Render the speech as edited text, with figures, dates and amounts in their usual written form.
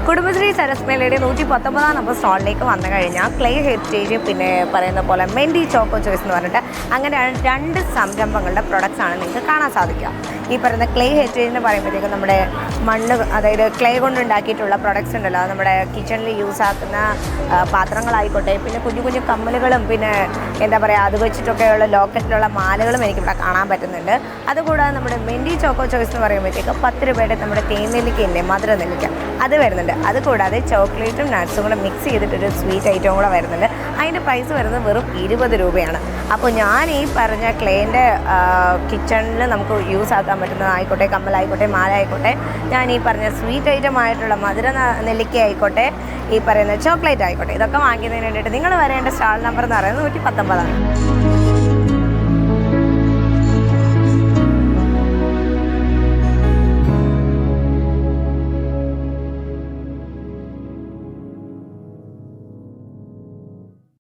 Kudumbashree സരസ്മേലയുടെ 119 number സ്റ്റാളിലേക്ക് വന്നു കഴിഞ്ഞാൽ clay heritage പിന്നെ പറയുന്ന പോലെ മെൻഡി ചോക്കോ ചോയ്സ് എന്ന് പറഞ്ഞിട്ട് അങ്ങനെ 2 സംരംഭങ്ങളുടെ പ്രൊഡക്ട്സ് ആണ് നിങ്ങൾക്ക് കാണാൻ സാധിക്കുക. ഈ പറയുന്ന ക്ലേ ഹെറിറ്റേജ് എന്ന് പറയുമ്പോഴത്തേക്കും നമ്മുടെ മണ്ണ്, അതായത് ക്ലേ കൊണ്ടുണ്ടാക്കിയിട്ടുള്ള പ്രൊഡക്ട്സ് ഉണ്ടല്ലോ, നമ്മുടെ കിച്ചണിൽ യൂസ് ആക്കുന്ന പാത്രങ്ങളായിക്കോട്ടെ, പിന്നെ കുഞ്ഞു കുഞ്ഞു കമ്മലുകളും പിന്നെ എന്താ പറയുക അത് വെച്ചിട്ടൊക്കെയുള്ള ലോക്കറ്റിലുള്ള മാലകളും എനിക്കിവിടെ കാണാൻ പറ്റുന്നുണ്ട്. അതുകൂടാതെ നമ്മുടെ മെൻഡി ചോക്കോ ചോയ്സ് എന്ന് പറയുമ്പോഴത്തേക്ക് 10 രൂപയുടെ നമ്മുടെ തേനെല്ലിക്കയില്ലേ, മധുര നെല്ലിക്ക അത് വരുന്നുണ്ട്. അതുകൂടാതെ ചോക്ലേറ്റും നട്ട്സും കൂടെ മിക്സ് ചെയ്തിട്ടൊരു സ്വീറ്റ് ഐറ്റവും കൂടെ വരുന്നുണ്ട്. അതിൻ്റെ പ്രൈസ് വരുന്നത് വെറും 20 രൂപയാണ്. അപ്പോൾ ഞാൻ ഈ പറഞ്ഞ ക്ലേൻ്റെ കിച്ചണിൽ നമുക്ക് യൂസ് ആക്കാൻ പറ്റുന്നതായിക്കോട്ടെ, കമ്മലായിക്കോട്ടെ, മാല ആയിക്കോട്ടെ, ഞാൻ ഈ പറഞ്ഞ സ്വീറ്റ് ഐറ്റം ആയിട്ടുള്ള മധുര നെല്ലിക്ക ആയിക്കോട്ടെ, ഈ പറയുന്ന ചോക്ലേറ്റ് ആയിക്കോട്ടെ, ഇതൊക്കെ വാങ്ങിക്കുന്നതിന് വേണ്ടിയിട്ട് നിങ്ങൾ വരേണ്ട സ്റ്റാൾ നമ്പർ എന്ന് പറയുന്നത് 119 ആണ്.